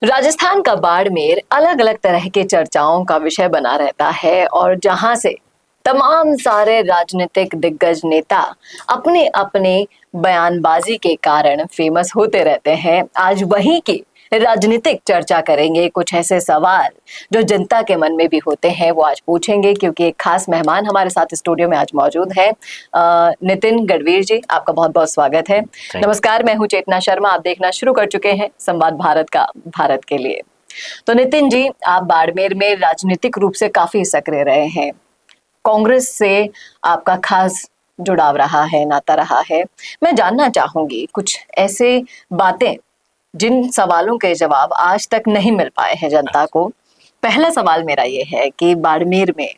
राजस्थान का बाड़मेर अलग अलग तरह के चर्चाओं का विषय बना रहता है और जहां से तमाम सारे राजनीतिक दिग्गज नेता अपने अपने बयानबाजी के कारण फेमस होते रहते हैं। आज वहीं की राजनीतिक चर्चा करेंगे। कुछ ऐसे सवाल जो जनता के मन में भी होते हैं वो आज पूछेंगे, क्योंकि एक खास मेहमान हमारे साथ स्टूडियो में आज मौजूद है। नितिन गढ़वीर जी, आपका बहुत बहुत स्वागत है। नमस्कार, मैं हूं चेतना शर्मा। आप देखना शुरू कर चुके हैं संवाद भारत का, भारत के लिए। तो नितिन जी, आप बाड़मेर में राजनीतिक रूप से काफी सक्रिय रहे हैं। कांग्रेस से आपका खास जुड़ाव रहा है, नाता रहा है। मैं जानना चाहूंगी कुछ ऐसे बातें जिन सवालों के जवाब आज तक नहीं मिल पाए हैं जनता को। पहला सवाल मेरा ये है कि बाड़मेर में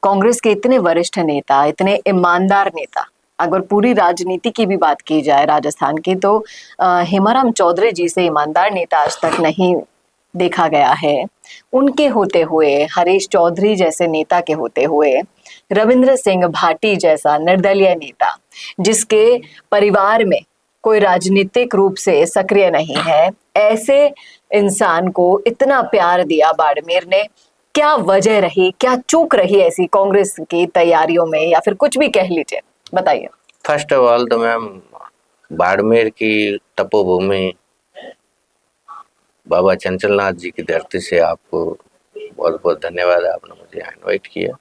कांग्रेस के इतने वरिष्ठ नेता, इतने ईमानदार नेता, अगर पूरी राजनीति की भी बात की जाए राजस्थान की, तो हेमाराम चौधरी जी से ईमानदार नेता आज तक नहीं देखा गया है। उनके होते हुए, हरीश चौधरी जैसे नेता के होते हुए, रविंद्र सिंह भाटी जैसा निर्दलीय नेता जिसके परिवार में कोई राजनीतिक रूप से सक्रिय नहीं है, ऐसे इंसान को इतना प्यार दिया बाड़मेर ने। क्या वजह रही, क्या चूक रही ऐसी कांग्रेस की तैयारियों में, या फिर कुछ भी कह लीजिए, बताइए। फर्स्ट ऑफ ऑल तो मैम, बाड़मेर की तपोभूमि बाबा चंचलनाथ जी की धरती से आपको बहुत बहुत धन्यवाद, आपने मुझे यहाँ इन्वाइट किया।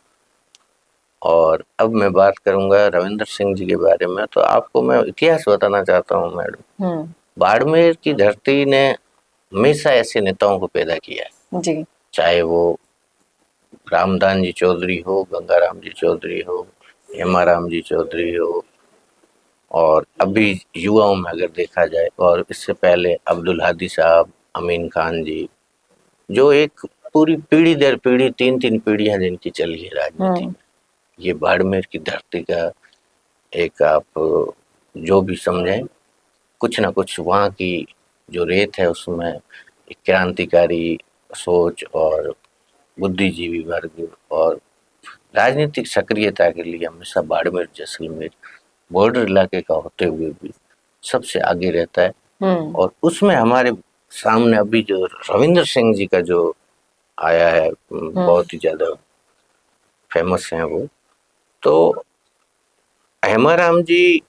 और अब मैं बात करूंगा रविंद्र सिंह जी के बारे में। तो आपको मैं इतिहास बताना चाहता हूँ मैडम। बाड़मेर की धरती ने हमेशा ऐसे नेताओं को पैदा किया है जी, चाहे वो रामदान जी चौधरी हो, गंगाराम जी चौधरी हो, हेमाराम जी चौधरी हो, और अभी युवाओं में अगर देखा जाए, और इससे पहले अब्दुल हादी साहब, अमीन खान जी, जो एक पूरी पीढ़ी दर पीढ़ी, तीन तीन पीढ़ियां जिनकी चली है राजनीति में। ये बाड़मेर की धरती का एक, आप जो भी समझें, कुछ ना कुछ वहाँ की जो रेत है उसमें एक क्रांतिकारी सोच और बुद्धिजीवी वर्ग और राजनीतिक सक्रियता के लिए हमेशा बाड़मेर जैसलमेर बॉर्डर इलाके का होते हुए भी सबसे आगे रहता है। और उसमें हमारे सामने अभी जो रविंद्र सिंह जी का जो आया है, बहुत ही ज्यादा फेमस हैं वो। तो हेमाराम जी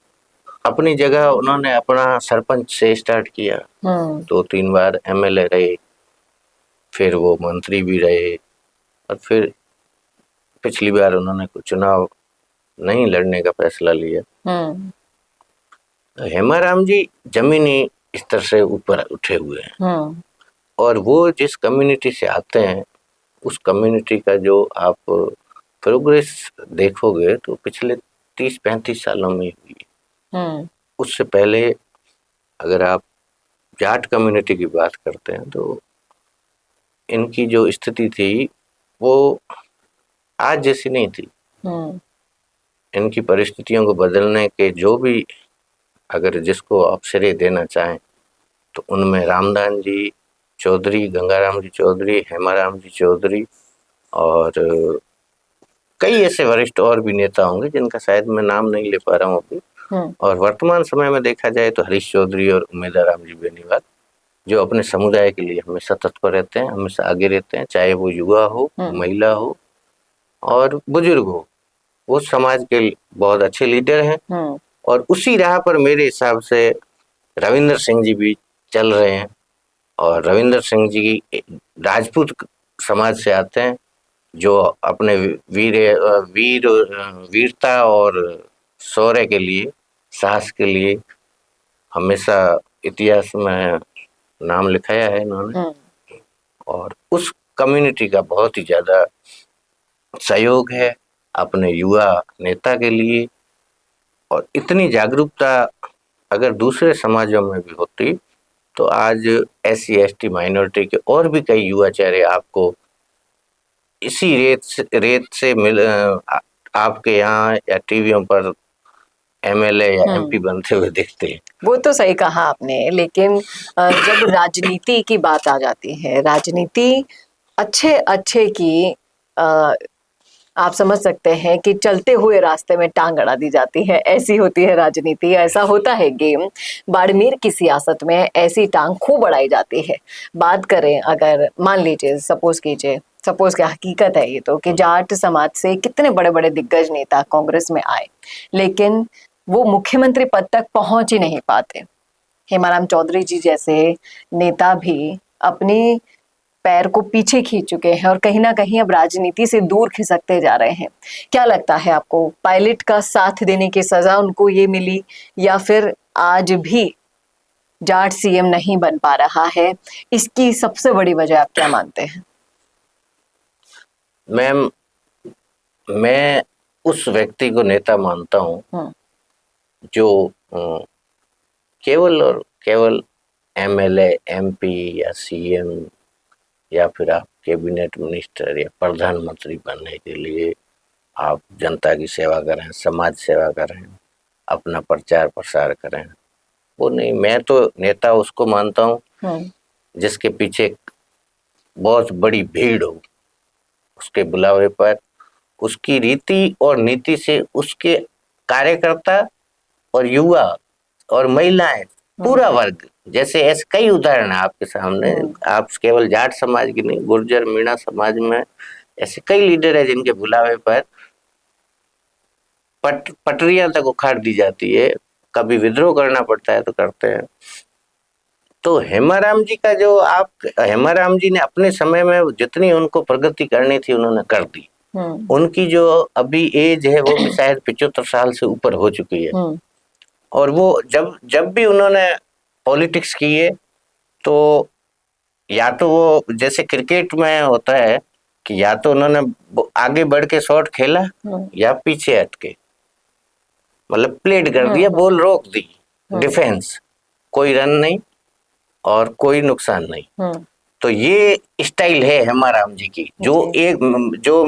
अपनी जगह, उन्होंने अपना सरपंच से स्टार्ट किया, 2-3 बार एमएलए रहे, फिर वो मंत्री भी रहे, और फिर पिछली बार उन्होंने चुनाव नहीं लड़ने का फैसला लिया। हेमाराम जी जमीनी स्तर से ऊपर उठे हुए हैं, और वो जिस कम्युनिटी से आते हैं उस कम्युनिटी का जो आप प्रोग्रेस देखोगे तो पिछले 30-35 सालों में हुई। उससे पहले अगर आप जाट कम्युनिटी की बात करते हैं तो इनकी जो स्थिति थी वो आज जैसी नहीं थी। इनकी परिस्थितियों को बदलने के जो भी, अगर जिसको आप श्रेय देना चाहें, तो उनमें रामदान जी चौधरी, गंगाराम जी चौधरी, हेमाराम जी चौधरी, और कई ऐसे वरिष्ठ और भी नेता होंगे जिनका शायद मैं नाम नहीं ले पा रहा हूँ अभी। और वर्तमान समय में देखा जाए तो हरीश चौधरी और उमेदाराम जी बेनीवाल, जो अपने समुदाय के लिए हमेशा तत्पर रहते हैं, हमेशा आगे रहते हैं, चाहे वो युवा हो, महिला हो और बुजुर्ग हो, वो समाज के बहुत अच्छे लीडर हैं। और उसी राह पर मेरे हिसाब से रविंद्र सिंह जी भी चल रहे हैं। और रविंद्र सिंह जी राजपूत समाज से आते हैं, जो अपने वीरता और शौर्य के लिए, साहस के लिए हमेशा इतिहास में नाम लिखाया है इन्होंने। और उस कम्युनिटी का बहुत ही ज्यादा सहयोग है अपने युवा नेता के लिए। और इतनी जागरूकता अगर दूसरे समाजों में भी होती तो आज SC ST माइनॉरिटी के और भी कई युवा चेहरे आपको इसी रेत से मिल आपके यहाँ या टीवियों पर MLA या MP बनते हुए देखते हैं। वो तो सही कहा आपने, लेकिन जब राजनीति की बात आ जाती है, राजनीति अच्छे अच्छे की आप समझ सकते हैं कि चलते हुए रास्ते में टांग अड़ा दी जाती है, ऐसी होती है राजनीति, ऐसा होता है गेम। बाड़मेर की सियासत में ऐसी टांग खूब अड़ाई जाती है। बात करें, अगर मान लीजिए, सपोज क्या हकीकत है ये तो, कि जाट समाज से कितने बड़े बड़े दिग्गज नेता कांग्रेस में आए, लेकिन वो मुख्यमंत्री पद तक पहुंच ही नहीं पाते। हेमाराम चौधरी जी जैसे नेता भी अपनी पैर को पीछे खींच चुके हैं और कहीं ना कहीं अब राजनीति से दूर खिसकते जा रहे हैं। क्या लगता है आपको, पायलट का साथ देने की सजा उनको ये मिली, या फिर आज भी जाट सीएम नहीं बन पा रहा है, इसकी सबसे बड़ी वजह आप क्या मानते हैं? मैम, मैं उस व्यक्ति को नेता मानता हूँ जो केवल और केवल एमएलए, एमपी या सीएम या फिर आप कैबिनेट मिनिस्टर या प्रधानमंत्री बनने के लिए आप जनता की सेवा करें, समाज सेवा करें, अपना प्रचार प्रसार करें, वो नहीं। मैं तो नेता उसको मानता हूँ जिसके पीछे बहुत बड़ी भीड़ हो, उसके बुलावे पर, उसकी रीति और नीति से उसके कार्यकर्ता और युवा और महिलाएं, पूरा वर्ग, जैसे ऐसे कई उदाहरण है आपके सामने। आप केवल जाट समाज की नहीं, गुर्जर मीणा समाज में ऐसे कई लीडर है जिनके बुलावे पर पटरियां तक उखाड़ दी जाती है, कभी विद्रोह करना पड़ता है तो करते हैं। तो हेमाराम जी का जो हेमाराम जी ने अपने समय में जितनी उनको प्रगति करनी थी उन्होंने कर दी। उनकी जो अभी एज है वो भी शायद 75 साल से ऊपर हो चुकी है। और वो जब भी उन्होंने पॉलिटिक्स किए तो या तो वो जैसे क्रिकेट में होता है कि या तो उन्होंने आगे बढ़ के शॉट खेला या पीछे हटके, मतलब प्लेड कर दिया, बॉल रोक दी, डिफेंस, कोई रन नहीं और कोई नुकसान नहीं। तो ये स्टाइल है हेमाराम जी की, जो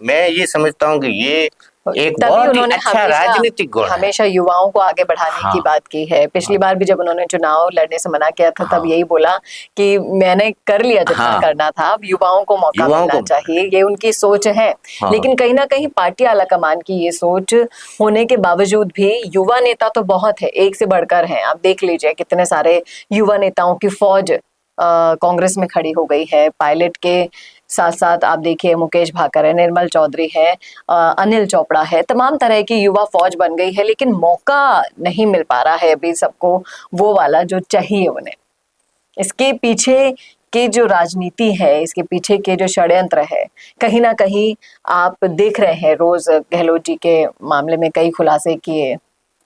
मैं ये समझता हूँ कि ये एक बहुत ही अच्छा राजनीतिक गुण है। हमेशा युवाओं को आगे बढ़ाने की बात की है। पिछली बार भी जब उन्होंने चुनाव लड़ने से मना किया था तब यही बोला कि मैंने कर लिया जितना करना था, अब युवाओं को मौका मिलना चाहिए, ये उनकी सोच है। लेकिन कहीं ना कहीं पार्टी आलाकमान की ये सोच होने के बावजूद भी युवा नेता तो बहुत है, एक से बढ़कर हैं। आप देख लीजिए कितने सारे युवा नेताओं की फौज कांग्रेस में खड़ी हो गई है। पायलट के साथ साथ आप देखिए मुकेश भाकर है, निर्मल चौधरी है, अनिल चोपड़ा है, तमाम तरह की युवा फौज बन गई है, लेकिन मौका नहीं मिल पा रहा है अभी सबको वो वाला जो चाहिए उन्हें। इसके पीछे की जो राजनीति है, इसके पीछे के जो षड्यंत्र है, कहीं ना कहीं आप देख रहे हैं। रोज गहलोत जी के मामले में कई खुलासे किए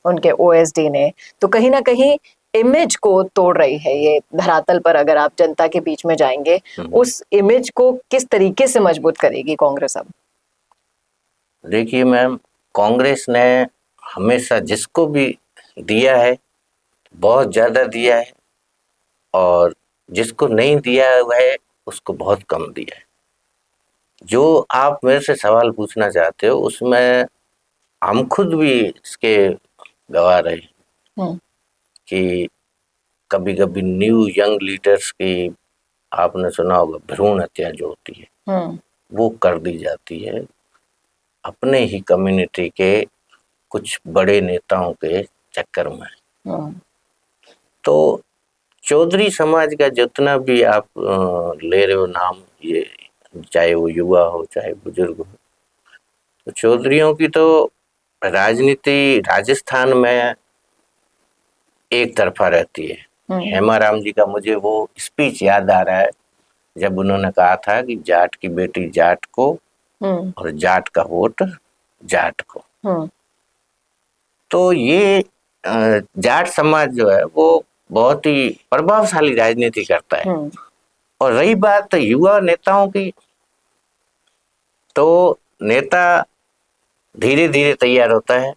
उनके ओएसडी ने, तो कहीं ना कहीं इमेज को तोड़ रही है ये धरातल पर। अगर आप जनता के बीच में जाएंगे, उस इमेज को किस तरीके से मजबूत करेगी कांग्रेस अब? देखिए मैम, कांग्रेस ने हमेशा जिसको भी दिया है बहुत ज्यादा दिया है, और जिसको नहीं दिया है उसको बहुत कम दिया है। जो आप मेरे से सवाल पूछना चाहते हो उसमें हम खुद भी इसके गवाह रहे कि कभी कभी न्यू यंग लीडर्स की, आपने सुना होगा, भ्रूण हत्या जो होती है वो कर दी जाती है अपने ही कम्युनिटी के कुछ बड़े नेताओं के चक्कर में। तो चौधरी समाज का जितना भी आप ले रहे हो नाम, ये चाहे वो युवा हो चाहे बुजुर्ग हो, तो चौधरियों की तो राजनीति राजस्थान में एक तरफा रहती है। हेमाराम जी का मुझे वो स्पीच याद आ रहा है जब उन्होंने कहा था कि जाट की बेटी जाट को और जाट का वोट जाट को। तो ये जाट समाज जो है वो बहुत ही प्रभावशाली राजनीति करता है। और रही बात युवा नेताओं की, तो नेता धीरे धीरे तैयार होता है,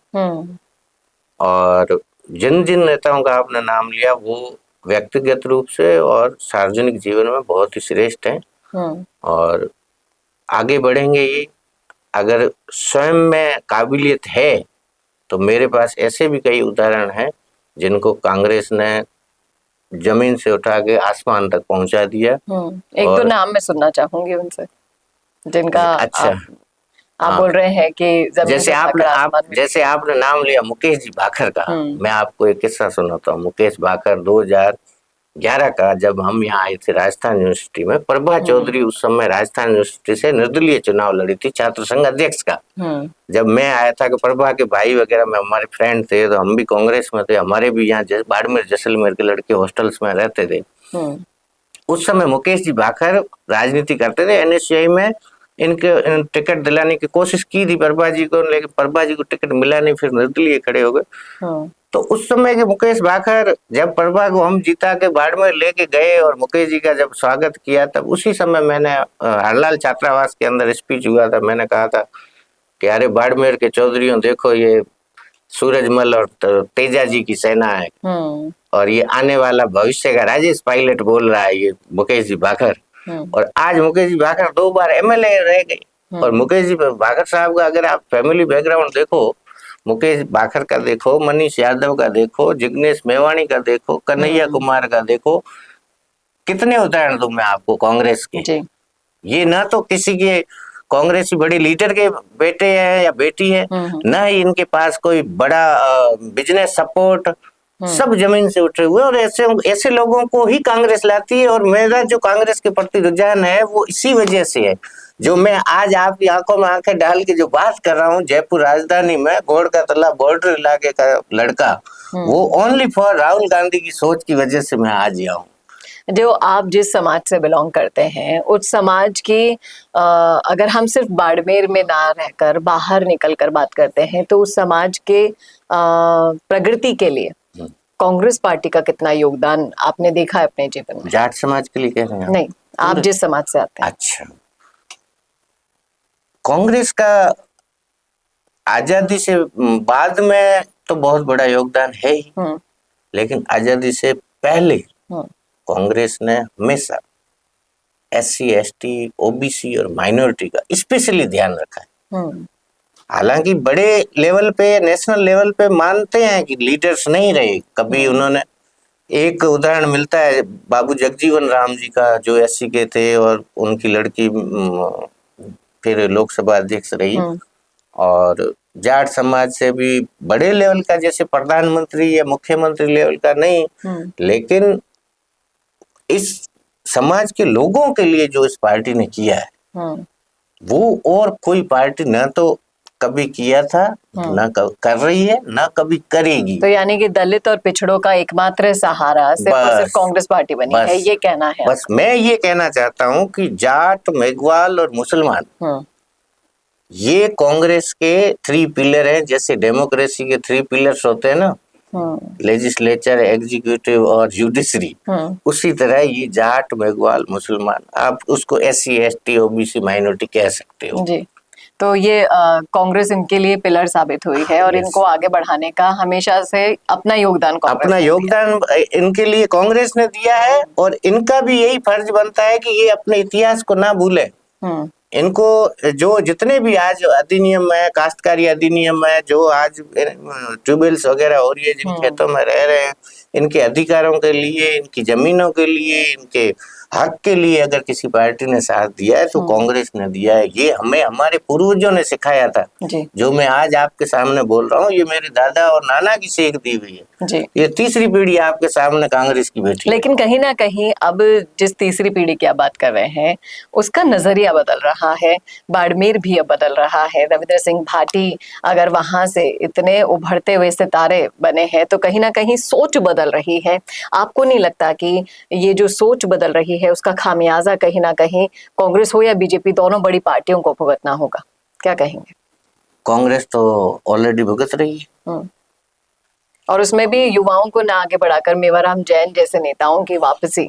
और जिन जिन नेताओं का आपने नाम लिया वो व्यक्तिगत रूप से और सार्वजनिक जीवन में बहुत ही श्रेष्ठ हैं और आगे बढ़ेंगे। ये अगर स्वयं में काबिलियत है तो मेरे पास ऐसे भी कई उदाहरण हैं जिनको कांग्रेस ने जमीन से उठा के आसमान तक पहुंचा दिया। एक दो नाम मैं सुनना चाहूंगी उनसे जिनका आप हाँ। बोल रहे हैं कि जमीन जैसे से आपने उठाकर आसमान में। जैसे आपने नाम लिया मुकेश जी भाखर का, मैं आपको एक किस्सा सुनाता हूँ। मुकेश भाखर 2011 का, जब हम यहाँ आए थे राजस्थान यूनिवर्सिटी में, प्रभा चौधरी उस समय राजस्थान यूनिवर्सिटी से निर्दलीय चुनाव लड़ी थी छात्र संघ अध्यक्ष का। जब मैं आया था कि प्रभा के भाई वगैरह में हमारे फ्रेंड थे, तो हम भी कांग्रेस में थे, हमारे भी यहाँ बाड़मेर जैसलमेर के लड़के हॉस्टल्स में रहते थे। उस समय मुकेश जी भाखर राजनीति करते थे एनएसयूआई में। इनके टिकट दिलाने की कोशिश की थी प्रभा जी को, लेकिन प्रभा जी को टिकट मिला नहीं, फिर निर्दलीय खड़े हो गए। तो उस समय के मुकेश भाखर जब प्रभा को हम जीता के बाड़मेर लेके गए और मुकेश जी का जब स्वागत किया, तब उसी समय मैंने हरलाल छात्रावास के अंदर स्पीच हुआ था। मैंने कहा था कि अरे बाड़मेर के चौधरियों, देखो ये सूरजमल और तेजा जी की सेना है, और ये आने वाला भविष्य का राजेश पायलट बोल रहा है ये मुकेश जी भाखर। और आज मुकेश जी भाखर 2 बार एमएलए रह गए। और मुकेश जी भाखर साहब का अगर आप फैमिली बैकग्राउंड देखो, मुकेश भाखर का देखो, मनीष यादव का देखो, जिग्नेश मेवाणी का देखो, कन्हैया कुमार का देखो, कितने उदाहरण दूं मैं आपको कांग्रेस के। ये ना तो किसी के कांग्रेसी बड़े लीडर के बेटे हैं या बेटी है, ना ही इनके पास कोई बड़ा बिजनेस सपोर्ट, सब जमीन से उठे हुए। और ऐसे ऐसे लोगों को ही कांग्रेस लाती है। और मेरा जो कांग्रेस के प्रति रुझान है वो इसी वजह से है। जो मैं आज आपकी आंखों में आंखें डाल के जो बात कर रहा हूँ, जयपुर राजधानी में गोड़ का तला बॉर्डर इलाके का लड़का, वो ओनली फॉर राहुल गांधी की सोच की वजह से मैं आज यहाँ हूँ। जो आप जिस समाज से बिलोंग करते हैं, उस समाज की अगर हम सिर्फ बाड़मेर में ना रहकर बाहर निकल कर बात करते हैं, तो उस समाज के प्रगति के लिए कांग्रेस पार्टी का कितना योगदान आपने देखा है अपने जीवन में? जाट समाज के लिए कह रहे हैं? नहीं, आप जिस समाज से आते हैं। अच्छा, कांग्रेस का आजादी से बाद में तो बहुत बड़ा योगदान है ही, लेकिन आजादी से पहले कांग्रेस ने हमेशा SC ST OBC और माइनॉरिटी का स्पेशली ध्यान रखा है। हालांकि बड़े लेवल पे, नेशनल लेवल पे मानते हैं कि लीडर्स नहीं रहे कभी। उन्होंने एक उदाहरण मिलता है बाबू जगजीवन राम जी का, जो SC के थे और उनकी लड़की फिर लोकसभा अध्यक्ष रही। और जाट समाज से भी बड़े लेवल का, जैसे प्रधानमंत्री या मुख्यमंत्री लेवल का नहीं, लेकिन इस समाज के लोगों के लिए जो इस पार्टी ने किया है वो और कोई पार्टी न तो कभी किया था, न कर रही है, न कभी करेगी। तो यानी कि दलित और पिछड़ों का एकमात्र सहारा सिर्फ और सिर्फ कांग्रेस पार्टी बनी है, ये कहना है? बस मैं ये कहना चाहता हूँ कि जाट, मेघवाल और मुसलमान ये कांग्रेस के 3 पिलर हैं। जैसे डेमोक्रेसी के 3 पिलर्स होते हैं ना, लेजिस्लेचर, एग्जीक्यूटिव और जुडिशरी, उसी तरह ये जाट, मेघवाल, मुसलमान, आप उसको SC ST OBC माइनॉरिटी कह सकते हो जी। तो ये कांग्रेस इनके लिए पिलर साबित हुई है और इनको आगे बढ़ाने का हमेशा से अपना योगदान इनके लिए कांग्रेस ने दिया है। और इनका भी यही फर्ज बनता है कि ये अपने इतिहास को ना भूले। इनको जो जितने भी आज अधिनियम है, काश्तकारी अधिनियम है, जो आज ट्यूबवेल्स वगैरह हो रही है, जिन खेतों में रह रहे हैं, इनके अधिकारों के लिए, इनकी जमीनों के लिए, इनके हक के लिए अगर किसी पार्टी ने साथ दिया है तो कांग्रेस ने दिया है। ये हमें हमारे पूर्वजों ने सिखाया था। जो मैं आज आपके सामने बोल रहा हूँ, ये मेरे दादा और नाना की सीख दी हुई है। ये तीसरी पीढ़ी आपके सामने कांग्रेस की बैठी। लेकिन कहीं ना कहीं अब जिस तीसरी पीढ़ी की आप बात कर रहे हैं, उसका नजरिया बदल रहा है। बाड़मेर भी अब बदल रहा है। रविंद्र सिंह भाटी अगर वहां से इतने उभरते हुए सितारे बने हैं, तो कहीं ना कहीं सोच बदल रही है। आपको नहीं लगता कि ये जो सोच बदल रही है उसका खामियाजा कहीं ना कहीं कांग्रेस हो या बीजेपी, दोनों बड़ी पार्टियों को भुगतना होगा? क्या कहेंगे? कांग्रेस तो ऑलरेडी भुगत रही है, और उसमें भी युवाओं को ना आगे बढ़ाकर मेवाराम जैन जैसे नेताओं की वापसी,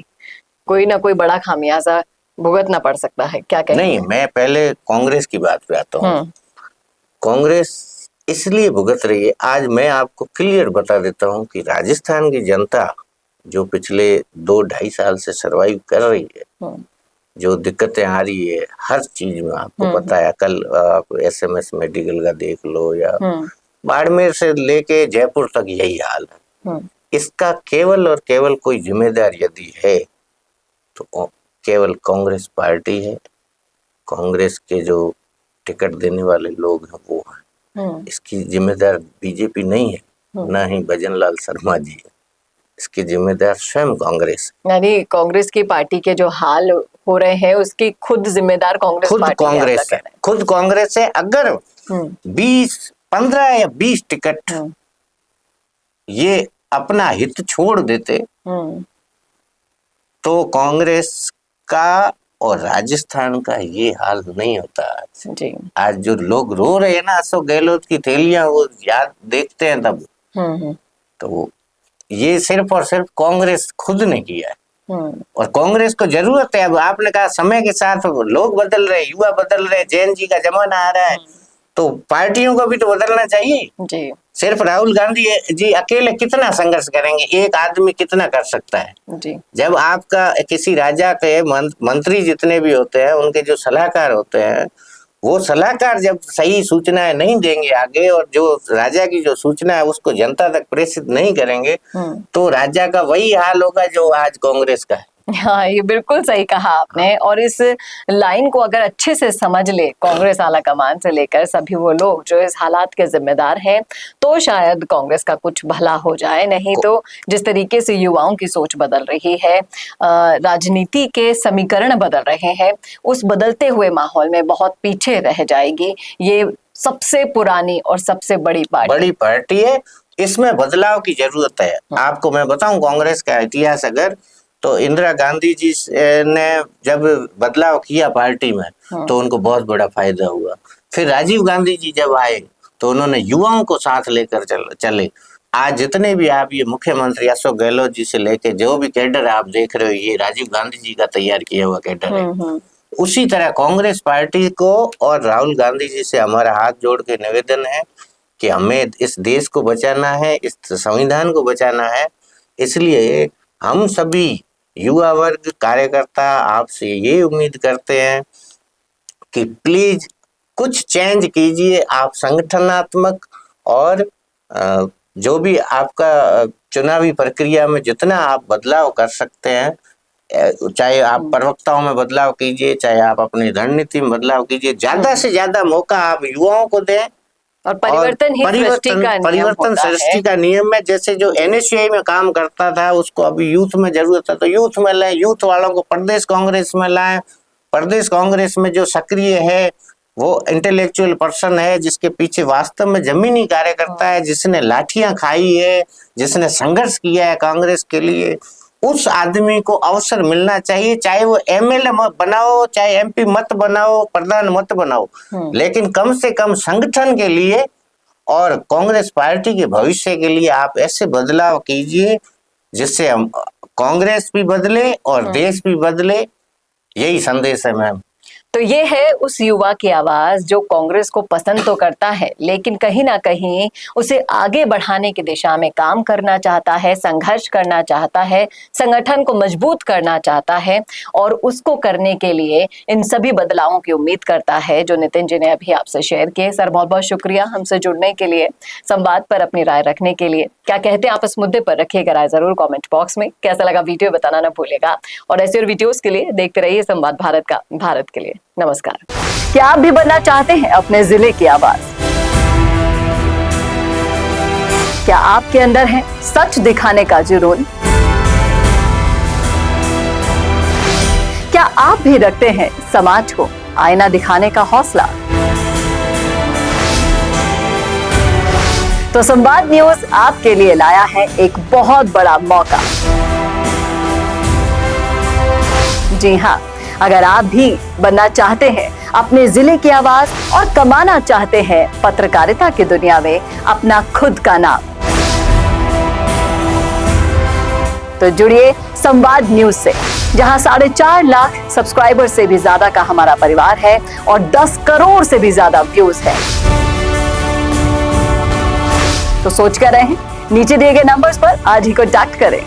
कोई ना कोई बड़ा खामियाजा भुगतना पड़ सकता है। क्या कहेंगे? नहीं, मैं पहले कांग्रेस की बात पे आता हूँ। कांग्रेस इसलिए भुगत रही है, आज मैं आपको क्लियर बता देता हूँ कि राजस्थान की जनता जो पिछले 2-2.5 साल से सरवाइव कर रही है, जो दिक्कतें आ रही है हर चीज में, आपको पता है। कल आप SMS मेडिकल का देख लो, या बाड़मेर से लेके जयपुर तक यही हाल है। इसका केवल और केवल कोई जिम्मेदार यदि है तो केवल कांग्रेस पार्टी है। कांग्रेस के जो टिकट देने वाले लोग हैं वो हैं। इसकी जिम्मेदार बीजेपी नहीं है, ना ही भजन लाल शर्मा जी है, इसकी जिम्मेदार स्वयं कांग्रेस। यानी कांग्रेस की पार्टी के जो हाल हो रहे हैं उसकी खुद जिम्मेदार कांग्रेस खुद पार्टी कांग्रेस है, खुद कांग्रेस है। अगर 15 या 20 टिकट ये अपना हित छोड़ देते तो कांग्रेस का और राजस्थान का ये हाल नहीं होता आज। जी। आज जो लोग रो रहे हैं ना अशोक गहलोत की थैलियां, वो याद देखते हैं तब तो ये सिर्फ और सिर्फ कांग्रेस खुद ने किया है। और कांग्रेस को जरूरत है। अब आपने कहा समय के साथ लोग बदल रहे, युवा बदल रहे, जैन जी का जमाना आ रहा है, तो पार्टियों को भी तो बदलना चाहिए जी। सिर्फ राहुल गांधी जी अकेले कितना संघर्ष करेंगे, एक आदमी कितना कर सकता है जी। जब आपका किसी राजा के मंत्री जितने भी होते हैं, उनके जो सलाहकार होते हैं, वो सलाहकार जब सही सूचनाएं नहीं देंगे आगे, और जो राजा की जो सूचना है उसको जनता तक प्रेषित नहीं करेंगे, तो राजा का वही हाल होगा जो आज कांग्रेस का है। हाँ, ये बिल्कुल सही कहा आपने। और इस लाइन को अगर अच्छे से समझ ले कांग्रेस आला कमान से लेकर सभी वो लोग जो इस हालात के जिम्मेदार हैं, तो शायद कांग्रेस का कुछ भला हो जाए। नहीं तो जिस तरीके से युवाओं की सोच बदल रही है, राजनीति के समीकरण बदल रहे हैं, उस बदलते हुए माहौल में बहुत पीछे रह जाएगी। ये सबसे पुरानी और सबसे बड़ी पार्टी है, इसमें बदलाव की जरूरत है। आपको मैं बताऊं कांग्रेस का इतिहास अगर, तो इंदिरा गांधी जी ने जब बदलाव किया पार्टी में तो उनको बहुत बड़ा फायदा हुआ। फिर राजीव गांधी जी जब आए तो उन्होंने युवाओं को साथ लेकर चले। आज जितने भी आप ये मुख्यमंत्री अशोक गहलोत जी से लेके जो भी कैडर आप देख रहे हो, ये राजीव गांधी जी का तैयार किया हुआ कैडर है। उसी तरह कांग्रेस पार्टी को और राहुल गांधी जी से हमारा हाथ जोड़ के निवेदन है कि हमें इस देश को बचाना है, इस संविधान को बचाना है। इसलिए हम सभी युवा वर्ग, कार्यकर्ता आपसे ये उम्मीद करते हैं कि प्लीज कुछ चेंज कीजिए। आप संगठनात्मक और जो भी आपका चुनावी प्रक्रिया में जितना आप बदलाव कर सकते हैं, चाहे आप प्रवक्ताओं में बदलाव कीजिए, चाहे आप अपनी रणनीति में बदलाव कीजिए, ज्यादा से ज्यादा मौका आप युवाओं को दें। और परिवर्तन सृष्टि का नियम है। जैसे जो NSUI में काम करता था उसको अभी यूथ में जरूरत है, तो यूथ में लाएं, यूथ वालों को प्रदेश कांग्रेस में लाएं। प्रदेश कांग्रेस में जो सक्रिय है वो इंटेलेक्चुअल पर्सन है, जिसके पीछे वास्तव में जमीनी कार्यकर्ता है, जिसने लाठियां खाई है, जिसने संघर्ष किया है कांग्रेस के लिए, उस आदमी को अवसर मिलना चाहिए। चाहे वो MLA बनाओ, चाहे MP मत बनाओ, प्रधान मत बनाओ, लेकिन कम से कम संगठन के लिए और कांग्रेस पार्टी के भविष्य के लिए आप ऐसे बदलाव कीजिए जिससे हम कांग्रेस भी बदले और देश भी बदले। यही संदेश है मैम। तो ये है उस युवा की आवाज जो कांग्रेस को पसंद तो करता है, लेकिन कहीं ना कहीं उसे आगे बढ़ाने की दिशा में काम करना चाहता है, संघर्ष करना चाहता है, संगठन को मजबूत करना चाहता है, और उसको करने के लिए इन सभी बदलावों की उम्मीद करता है जो नितिन जी ने अभी आपसे शेयर किए। सर, बहुत बहुत शुक्रिया हमसे जुड़ने के लिए, संवाद पर अपनी राय रखने के लिए। क्या कहते हैं आप इस मुद्दे पर, रखिएगा राय जरूर कॉमेंट बॉक्स में। कैसा लगा वीडियो बताना ना भूलिएगा, और ऐसे और वीडियोस के लिए देखते रहिए संवाद भारत का, भारत के लिए। नमस्कार। क्या आप भी बनना चाहते हैं अपने जिले की आवाज? क्या आपके अंदर है सच दिखाने का जुनून? क्या आप भी रखते हैं समाज को आईना दिखाने का हौसला? तो संवाद न्यूज आपके लिए लाया है एक बहुत बड़ा मौका। जी हाँ, अगर आप भी बनना चाहते हैं अपने जिले की आवाज और कमाना चाहते हैं पत्रकारिता की दुनिया में अपना खुद का नाम, तो जुड़िए संवाद न्यूज से, जहां 4.5 लाख सब्सक्राइबर से भी ज्यादा का हमारा परिवार है और 10 करोड़ से भी ज्यादा व्यूज है। तो सोच कर रहें, नीचे दिए गए नंबर्स पर आज ही कॉन्टैक्ट करें।